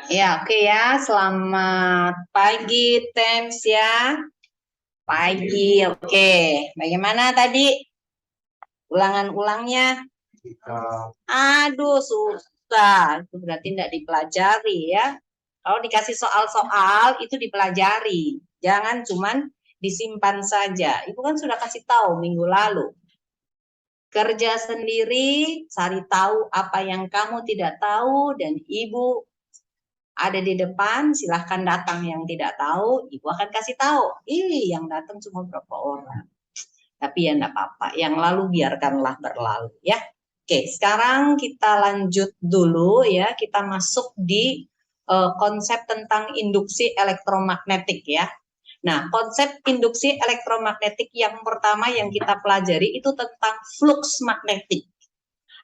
Ya, oke ya. Selamat pagi, Tems ya. Pagi, oke. Bagaimana tadi ulangan-ulangnya? Aduh, susah. Itu berarti tidak dipelajari ya. Kalau dikasih soal-soal itu dipelajari. Jangan cuman disimpan saja. Ibu kan sudah kasih tahu minggu lalu. Kerja sendiri, cari tahu apa yang kamu tidak tahu, dan ibu ada di depan, silahkan datang. Yang tidak tahu, ibu akan kasih tahu. Yang datang cuma berapa orang. Tapi ya enggak apa-apa, yang lalu biarkanlah berlalu ya. Oke, sekarang kita lanjut dulu ya, kita masuk di konsep tentang induksi elektromagnetik ya. Nah, konsep induksi elektromagnetik yang pertama yang kita pelajari itu tentang flux magnetik.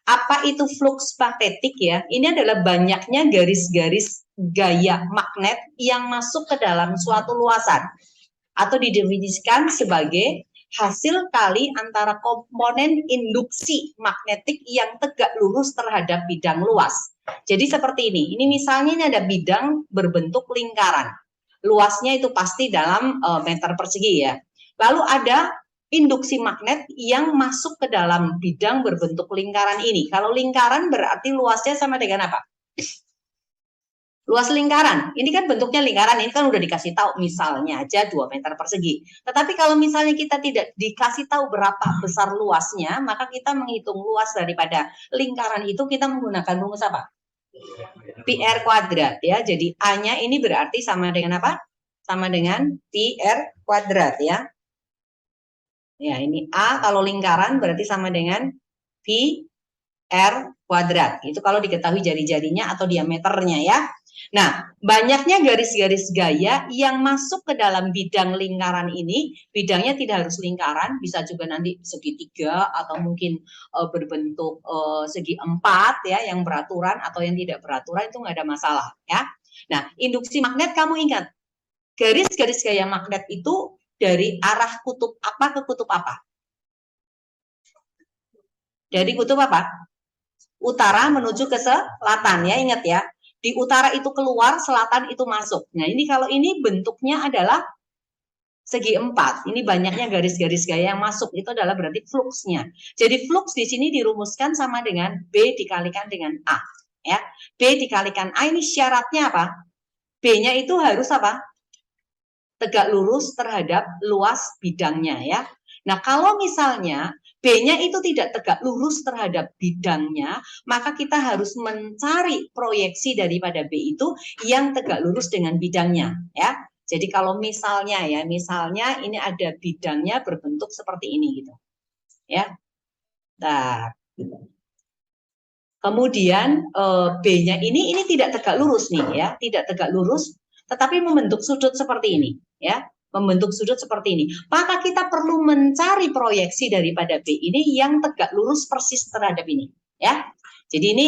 Apa itu flux magnetik ya? Ini adalah banyaknya garis-garis gaya magnet yang masuk ke dalam suatu luasan atau didefinisikan sebagai hasil kali antara komponen induksi magnetik yang tegak lurus terhadap bidang luas. Jadi seperti ini misalnya ini ada bidang berbentuk lingkaran. Luasnya itu pasti dalam meter persegi ya. Lalu ada induksi magnet yang masuk ke dalam bidang berbentuk lingkaran ini. Kalau lingkaran berarti luasnya sama dengan apa? Luas lingkaran, ini kan bentuknya lingkaran, ini kan udah dikasih tahu misalnya aja 2 meter persegi. Tetapi kalau misalnya kita tidak dikasih tahu berapa besar luasnya, maka kita menghitung luas daripada lingkaran itu kita menggunakan rumus apa? Pi R kuadrat ya. Jadi A-nya ini berarti sama dengan apa? Sama dengan Pi R kuadrat ya. Ya, ini A kalau lingkaran berarti sama dengan Pi R kuadrat. Itu kalau diketahui jari-jarinya atau diameternya ya. Nah, banyaknya garis-garis gaya yang masuk ke dalam bidang lingkaran ini, bidangnya tidak harus lingkaran, bisa juga nanti segitiga atau mungkin berbentuk segi 4 ya, yang beraturan atau yang tidak beraturan itu nggak ada masalah ya. Nah, induksi magnet kamu ingat, garis-garis gaya magnet itu dari arah kutub apa ke kutub apa? Dari kutub apa? Utara menuju ke selatan ya, ingat ya. Di utara itu keluar, selatan itu masuk. Nah, ini kalau ini bentuknya adalah segi 4. Ini banyaknya garis-garis gaya yang masuk, itu adalah berarti fluxnya. Jadi flux di sini dirumuskan sama dengan B dikalikan dengan A ya. B dikalikan A ini syaratnya apa? B-nya itu harus apa? Tegak lurus terhadap luas bidangnya ya. Nah, kalau misalnya B-nya itu tidak tegak lurus terhadap bidangnya, maka kita harus mencari proyeksi daripada B itu yang tegak lurus dengan bidangnya ya. Jadi kalau misalnya ya, misalnya ini ada bidangnya berbentuk seperti ini gitu. Ya. Nah, kemudian B-nya ini tidak tegak lurus nih ya, tidak tegak lurus tetapi membentuk sudut seperti ini ya. Membentuk sudut seperti ini, maka kita perlu mencari proyeksi daripada B ini yang tegak lurus persis terhadap ini ya. Jadi ini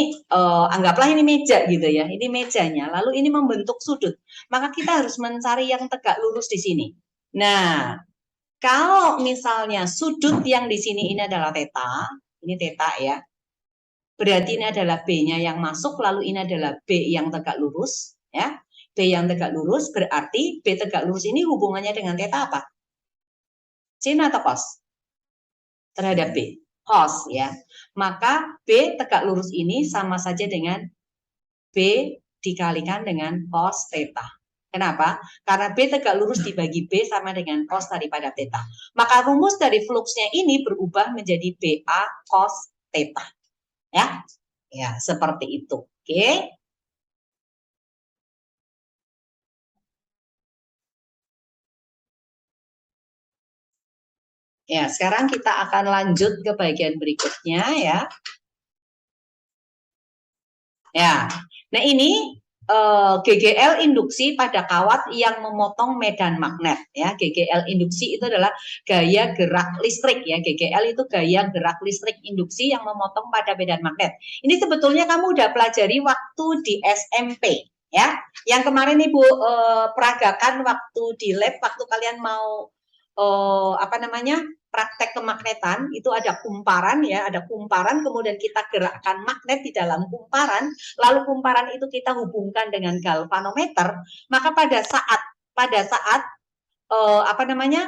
anggaplah ini meja gitu ya, ini mejanya, lalu ini membentuk sudut, maka kita harus mencari yang tegak lurus di sini. Nah, kalau misalnya sudut yang di sini ini adalah theta, ini theta ya, berarti ini adalah B-nya yang masuk, lalu ini adalah B yang tegak lurus ya. B yang tegak lurus berarti B tegak lurus ini hubungannya dengan theta apa? Sin atau cos? Terhadap B. Cos ya. Maka B tegak lurus ini sama saja dengan B dikalikan dengan cos theta. Kenapa? Karena B tegak lurus dibagi B sama dengan cos daripada theta. Maka rumus dari fluxnya ini berubah menjadi BA cos theta. Ya. Ya, seperti itu. Oke. Ya, sekarang kita akan lanjut ke bagian berikutnya ya. Ya, nah ini GGL induksi pada kawat yang memotong medan magnet ya. GGL induksi itu adalah gaya gerak listrik ya. GGL itu gaya gerak listrik induksi yang memotong pada medan magnet. Ini sebetulnya kamu udah pelajari waktu di SMP ya. Yang kemarin Ibu peragakan waktu di lab, waktu kalian mau praktek kemagnetan itu ada kumparan ya, ada kumparan, kemudian kita gerakkan magnet di dalam kumparan, lalu kumparan itu kita hubungkan dengan galvanometer, maka pada saat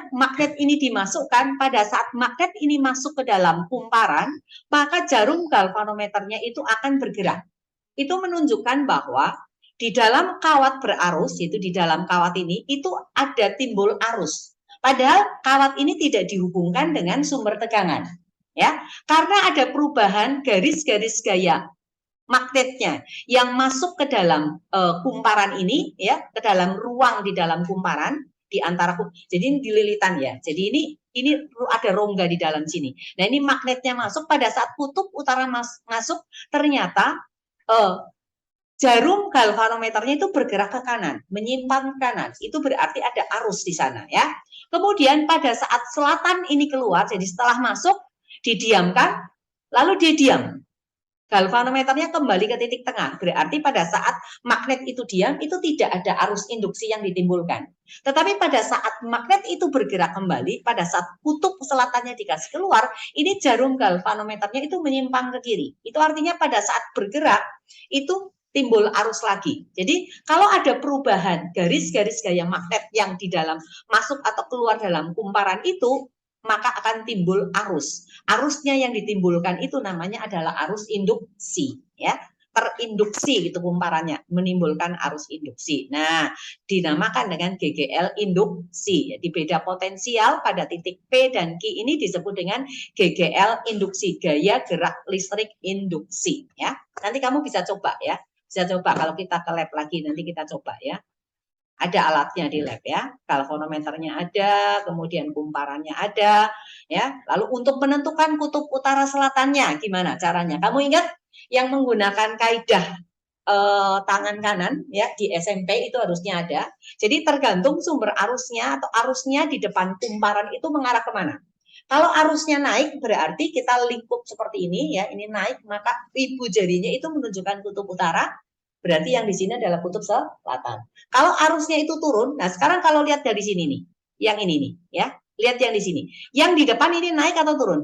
magnet ini dimasukkan, pada saat magnet ini masuk ke dalam kumparan, maka jarum galvanometernya itu akan bergerak. Itu menunjukkan bahwa di dalam kawat berarus, itu di dalam kawat ini, itu ada timbul arus. Padahal kawat ini tidak dihubungkan dengan sumber tegangan, ya, karena ada perubahan garis-garis gaya magnetnya yang masuk ke dalam kumparan ini, ya, ke dalam ruang di dalam kumparan di antara. Jadi ini dililitan ya. Jadi ini ada rongga di dalam sini. Nah ini magnetnya masuk, pada saat kutub utara masuk, ternyata jarum galvanometernya itu bergerak ke kanan, menyimpan kanan. Itu berarti ada arus di sana ya. Kemudian pada saat selatan ini keluar, jadi setelah masuk didiamkan, lalu dia diam. Galvanometernya kembali ke titik tengah. Berarti pada saat magnet itu diam, itu tidak ada arus induksi yang ditimbulkan. Tetapi pada saat magnet itu bergerak kembali, pada saat kutub selatannya dikasih keluar, ini jarum galvanometernya itu menyimpang ke kiri. Itu artinya pada saat bergerak, itu timbul arus lagi. Jadi kalau ada perubahan garis-garis gaya magnet yang di dalam masuk atau keluar dalam kumparan itu, maka akan timbul arus. Arusnya yang ditimbulkan itu namanya adalah arus induksi, ya. Terinduksi gitu kumparannya, menimbulkan arus induksi. Nah, dinamakan dengan GGL induksi. Jadi beda potensial pada titik P dan Q ini disebut dengan GGL induksi, gaya gerak listrik induksi, ya. Nanti kamu bisa coba ya. Bisa coba kalau kita ke lab lagi, nanti kita coba ya. Ada alatnya di lab ya, galvanometernya ada, kemudian kumparannya ada, ya. Lalu untuk menentukan kutub utara selatannya gimana caranya? Kamu ingat yang menggunakan kaidah tangan kanan ya di SMP itu harusnya ada. Jadi tergantung sumber arusnya atau arusnya di depan kumparan itu mengarah kemana. Kalau arusnya naik berarti kita lingkup seperti ini ya, ini naik, maka ibu jarinya itu menunjukkan kutub utara. Berarti yang di sini adalah kutub selatan. Kalau arusnya itu turun, nah sekarang kalau lihat dari sini nih, yang ini nih, ya, lihat yang di sini. Yang di depan ini naik atau turun?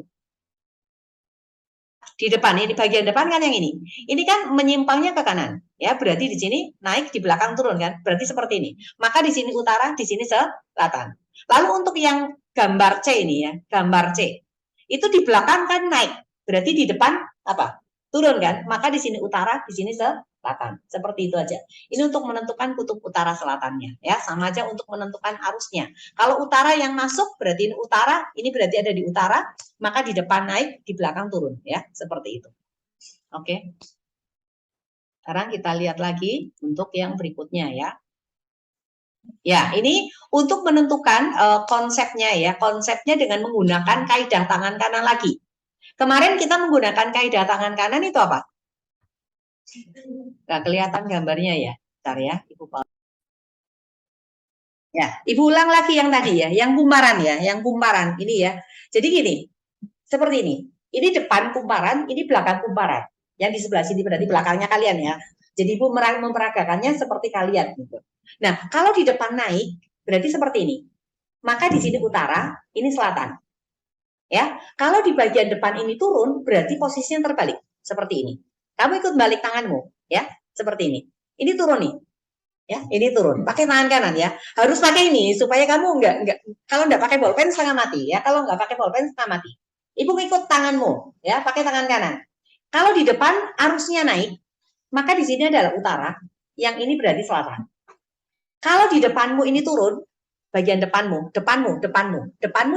Di depan, ini bagian depan kan yang ini. Ini kan menyimpangnya ke kanan, ya. Berarti di sini naik, di belakang turun kan? Berarti seperti ini. Maka di sini utara, di sini selatan. Lalu untuk yang gambar C ini ya, gambar C, itu di belakang kan naik. Berarti di depan apa? Turun kan? Maka di sini utara, di sini selatan. Seperti itu aja. Ini untuk menentukan kutub utara selatannya ya, sama aja untuk menentukan arusnya. Kalau utara yang masuk berarti ini utara, ini berarti ada di utara, maka di depan naik, di belakang turun ya, seperti itu. Oke. Sekarang kita lihat lagi untuk yang berikutnya ya. Ya, ini untuk menentukan konsepnya ya, konsepnya dengan menggunakan kaidah tangan kanan lagi. Kemarin kita menggunakan kaidah tangan kanan itu apa? Nggak kelihatan gambarnya ya, bentar ya, Ibu Paul. Ya, Ibu ulang lagi yang tadi ya, yang kumparan ya, yang kumparan ini ya. Jadi gini, seperti ini. Ini depan kumparan, ini belakang kumparan. Yang di sebelah sini berarti belakangnya kalian ya. Jadi Ibu memperagakannya seperti kalian gitu. Nah, kalau di depan naik, berarti seperti ini. Maka di sini utara, ini selatan. Ya, kalau di bagian depan ini turun, berarti posisinya terbalik seperti ini. Kamu ikut balik tanganmu, ya, seperti ini. Ini turun nih, ya, ini turun. Pakai tangan kanan ya. Harus pakai ini supaya kamu enggak kalau enggak pakai bolpen setengah mati, ya. Kalau enggak pakai bolpen setengah mati. Ibu ikut tanganmu, ya, pakai tangan kanan. Kalau di depan arusnya naik, maka di sini adalah utara, yang ini berarti selatan. Kalau di depanmu ini turun, bagian depanmu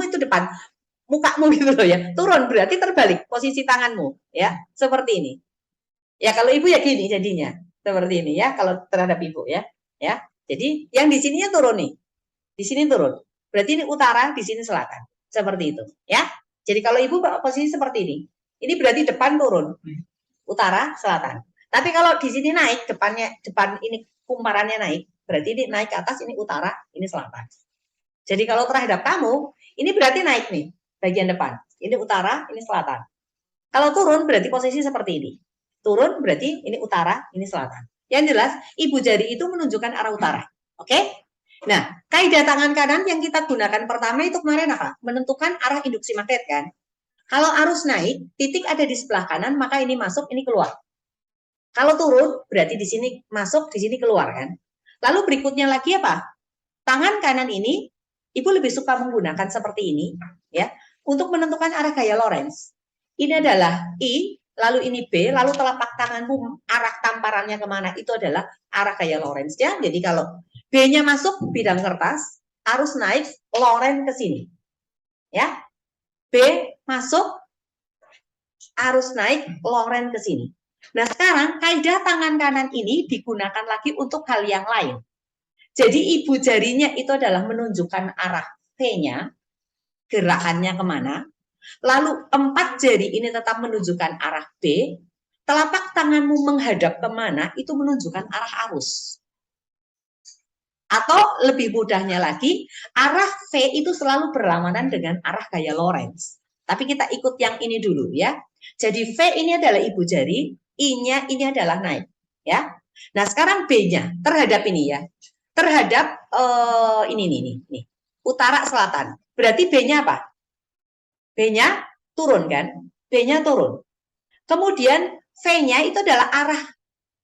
itu depan. Mukamu gitu loh ya, turun berarti terbalik posisi tanganmu ya, seperti ini. Ya kalau ibu ya gini jadinya, seperti ini ya kalau terhadap ibu ya. Ya. Jadi yang di sininya turun nih. Di sini turun. Berarti ini utara, di sini selatan. Seperti itu, ya. Jadi kalau ibu posisi seperti ini. Ini berarti depan turun. Utara, selatan. Tapi kalau di sini naik, depan ini kumparannya naik, berarti ini naik ke atas, ini utara, ini selatan. Jadi kalau terhadap kamu, ini berarti naik nih, bagian depan. Ini utara, ini selatan. Kalau turun berarti posisi seperti ini. Turun berarti ini utara, ini selatan. Yang jelas, ibu jari itu menunjukkan arah utara. Oke? Nah, kaidah tangan kanan yang kita gunakan pertama itu kemarin apa? Menentukan arah induksi magnet kan. Kalau arus naik, titik ada di sebelah kanan, maka ini masuk, ini keluar. Kalau turun, berarti di sini masuk, di sini keluar kan. Lalu berikutnya lagi apa? Tangan kanan ini, Ibu lebih suka menggunakan seperti ini, ya, untuk menentukan arah gaya Lorentz. Ini adalah I, lalu ini B, lalu telapak tanganmu arah tamparannya kemana, itu adalah arah gaya Lorentz. Ya. Jadi kalau B-nya masuk bidang kertas, arus naik, Lorentz ke sini. Ya. B masuk, arus naik, Lorentz ke sini. Nah sekarang kaidah tangan kanan ini digunakan lagi untuk hal yang lain. Jadi ibu jarinya itu adalah menunjukkan arah V-nya, gerakannya kemana. Lalu 4 jari ini tetap menunjukkan arah B. Telapak tanganmu menghadap kemana, itu menunjukkan arah arus. Atau lebih mudahnya lagi, arah V itu selalu berlawanan dengan arah gaya Lorentz. Tapi kita ikut yang ini dulu ya. Jadi V ini adalah ibu jari, I-nya ini adalah naik. Ya. Nah sekarang B-nya terhadap ini ya. Terhadap ini utara selatan. Berarti B-nya apa? B-nya turun kan? B-nya turun. Kemudian V-nya itu adalah arah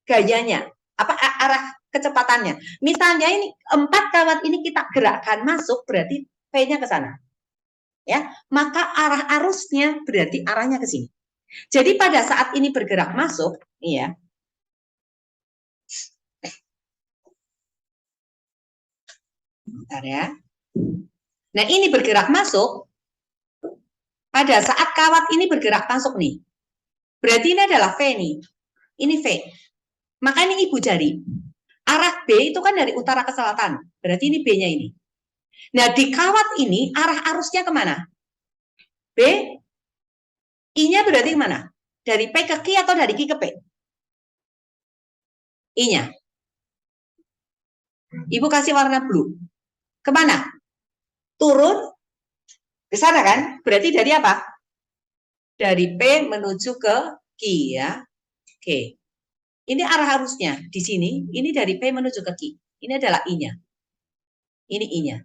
gayanya. Apa arah kecepatannya? Misalnya ini 4 kawat ini kita gerakkan masuk, berarti V-nya ke sana. Ya, maka arah arusnya berarti arahnya ke sini. Jadi pada saat ini bergerak masuk, ya. Bentar ya. Nah, ini bergerak masuk. Pada saat kawat ini bergerak masuk nih. Berarti ini adalah V nih. Ini V. Maka ini ibu jari. Arah B itu kan dari utara ke selatan. Berarti ini B-nya ini. Nah, di kawat ini arah arusnya kemana? B. I-nya berarti kemana? Dari P ke Q atau dari Q ke P? I-nya. Ibu kasih warna blue. Kemana? Turun ke sana kan? Berarti dari apa? Dari P menuju ke Q ya. Oke. Ini arah arusnya di sini. Ini dari P menuju ke Q. Ini adalah I-nya. Ini I-nya.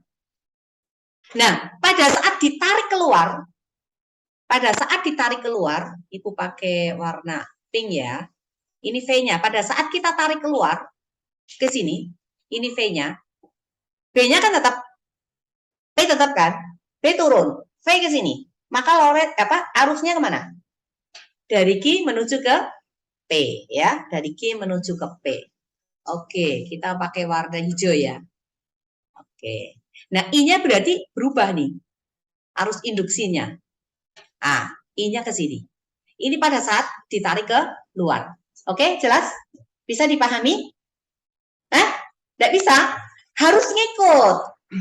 Nah, pada saat ditarik keluar, Ibu pakai warna pink ya. Ini V-nya. Pada saat kita tarik keluar ke sini, ini V-nya. B-nya kan tetap P tetap kan? P turun, V ke sini. Maka Lorentz arusnya kemana? Dari Q menuju ke P ya, dari Q menuju ke P. Oke, kita pakai warna hijau ya. Oke. Nah, I-nya berarti berubah nih. Arus induksinya. Ah, I-nya ke sini. Ini pada saat ditarik ke luar. Oke, jelas? Bisa dipahami? Tidak bisa? Harus ngikut.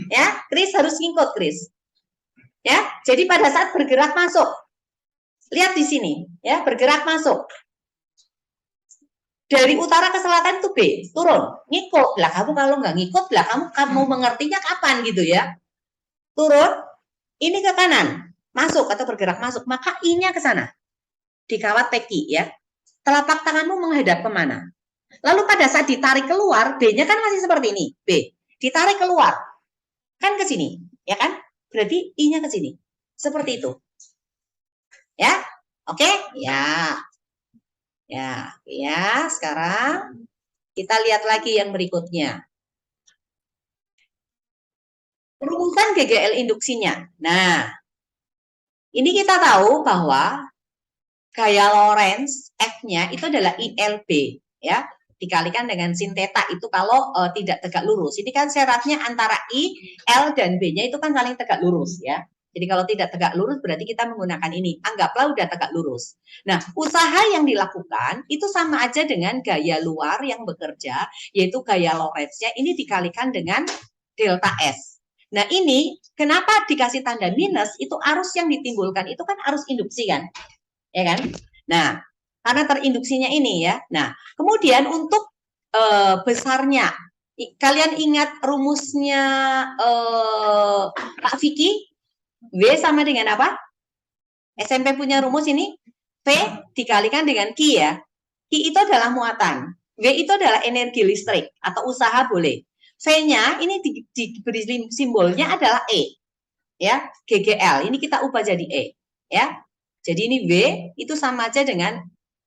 Ya, Chris harus ngikut, Chris. Ya, jadi pada saat bergerak masuk. Lihat di sini, ya, bergerak masuk. Dari utara ke selatan itu B, turun, ngikut. Lah kamu kalau nggak ngikut, lah kamu mengertinya kapan gitu ya? Turun, ini ke kanan, masuk atau bergerak masuk, maka I-nya ke sana. Di kawat peki ya. Telapak tanganmu menghadap kemana? Lalu pada saat ditarik keluar, B-nya kan masih seperti ini, B. Ditarik keluar, kan ke sini, ya kan? Berarti I-nya ke sini. Seperti itu. Ya, oke? Ya. Ya, sekarang kita lihat lagi yang berikutnya. Rumusan GGL induksinya. Nah, ini kita tahu bahwa gaya Lorentz F-nya itu adalah ILB, ya. Dikalikan dengan sin theta itu kalau tidak tegak lurus. Ini kan syaratnya antara I, L, dan B-nya itu kan saling tegak lurus, ya. Jadi kalau tidak tegak lurus berarti kita menggunakan ini. Anggaplah udah tegak lurus. Nah, usaha yang dilakukan itu sama aja dengan gaya luar yang bekerja, yaitu gaya Lorentz-nya ini dikalikan dengan delta S. Nah, ini kenapa dikasih tanda minus? Itu arus yang ditimbulkan itu kan arus induksi kan? Ya kan? Nah, karena terinduksinya ini ya. Nah, kemudian untuk besarnya, kalian ingat rumusnya Kak Vicky? W sama dengan apa? SMP punya rumus ini, V dikalikan dengan Q ya. Q itu adalah muatan, W itu adalah energi listrik atau usaha boleh. V-nya ini diberi simbolnya adalah E. Ya, GGL. Ini kita ubah jadi E. Ya. Jadi ini W itu sama aja dengan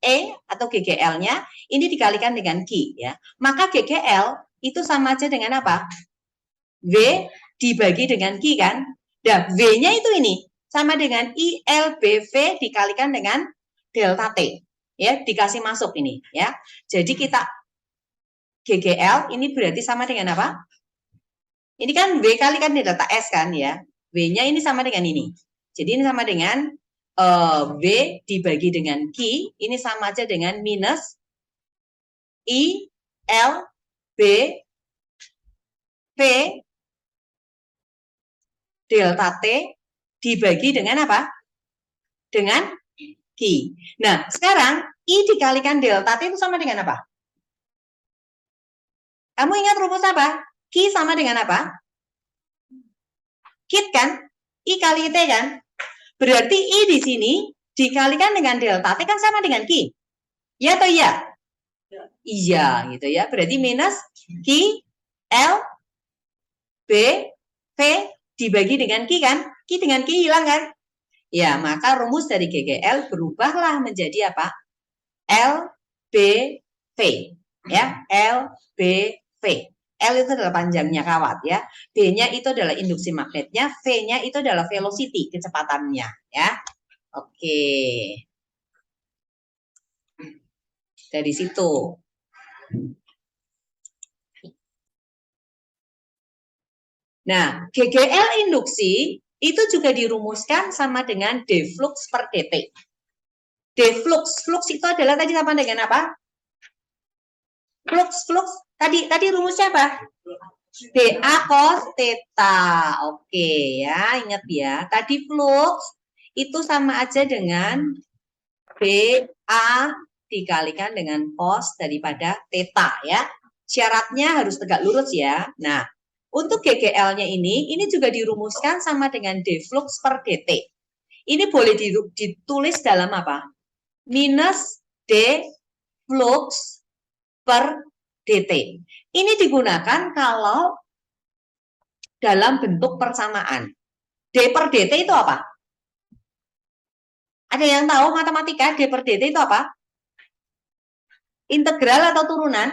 E atau GGL-nya ini dikalikan dengan Q ya. Maka GGL itu sama aja dengan apa? W dibagi dengan Q kan? Dan W-nya itu ini sama dengan ILBV dikalikan dengan delta T. Ya, dikasih masuk ini ya. Jadi kita GGL ini berarti sama dengan apa? Ini kan W kalikan delta S kan ya. W-nya ini sama dengan ini. Jadi ini sama dengan W dibagi dengan Q, ini sama aja dengan minus I, L, B, V, delta T, dibagi dengan apa? Dengan Q. Nah, sekarang I dikalikan delta T itu sama dengan apa? Kamu ingat rumus apa? Q sama dengan apa? Kit kan? I kali T kan? Berarti I di sini dikalikan dengan delta T kan sama dengan Q. Ya atau iya? Iya gitu ya. Berarti minus Q, L, B, V dibagi dengan Q kan? Q dengan Q hilang kan? Ya, maka rumus dari GGL berubahlah menjadi apa? L, B, V. Ya, L, B, V. L itu adalah panjangnya kawat ya. B-nya itu adalah induksi magnetnya, V-nya itu adalah velocity, kecepatannya ya. Oke. Dari situ. Nah, GGL induksi itu juga dirumuskan sama dengan D flux per dt. D flux, flux itu adalah tadi sama dengan apa? Flux tadi rumusnya apa? dA cos theta. Oke ya, ingat ya. Tadi flux itu sama aja dengan BA dikalikan dengan cos daripada theta ya. Syaratnya harus tegak lurus ya. Nah, untuk GGL-nya ini juga dirumuskan sama dengan D flux per dt. Ini boleh ditulis dalam apa? Minus D flux per dt. Ini digunakan kalau dalam bentuk persamaan. D per dt itu apa? Ada yang tahu matematika D per dt itu apa? Integral atau turunan?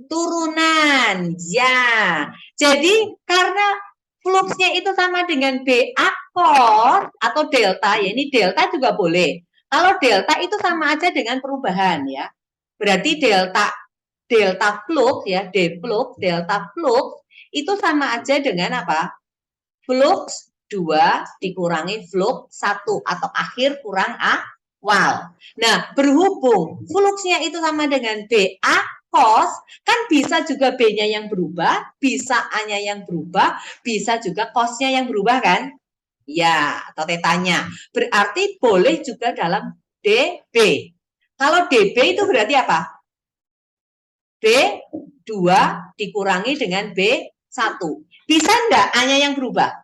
Turunan, ya. Jadi karena fluxnya itu sama dengan BA cos atau delta, ya ini delta juga boleh. Kalau delta itu sama aja dengan perubahan ya. Berarti delta flux ya, D flux, delta flux itu sama aja dengan apa? Flux 2 dikurangi flux 1 atau akhir kurang awal. Nah, berhubung fluxnya itu sama dengan BA cos, kan bisa juga B-nya yang berubah, bisa A-nya yang berubah, bisa juga cos-nya yang berubah kan? Ya, atau tetanya. Berarti boleh juga dalam DB. Kalau DB itu berarti apa? B2 dikurangi dengan B1. Bisa enggak A-nya yang berubah?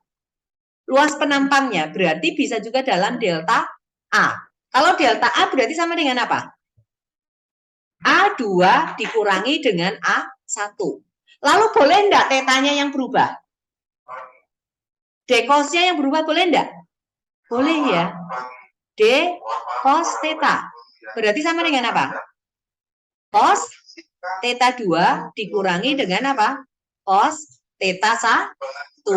Luas penampangnya berarti bisa juga dalam delta A. Kalau delta A berarti sama dengan apa? A2 dikurangi dengan A1. Lalu boleh enggak tetanya yang berubah? D cosnya yang berubah boleh enggak? Boleh ya. D cos theta. Berarti sama dengan apa? Cos theta 2 dikurangi dengan apa? Cos theta 1.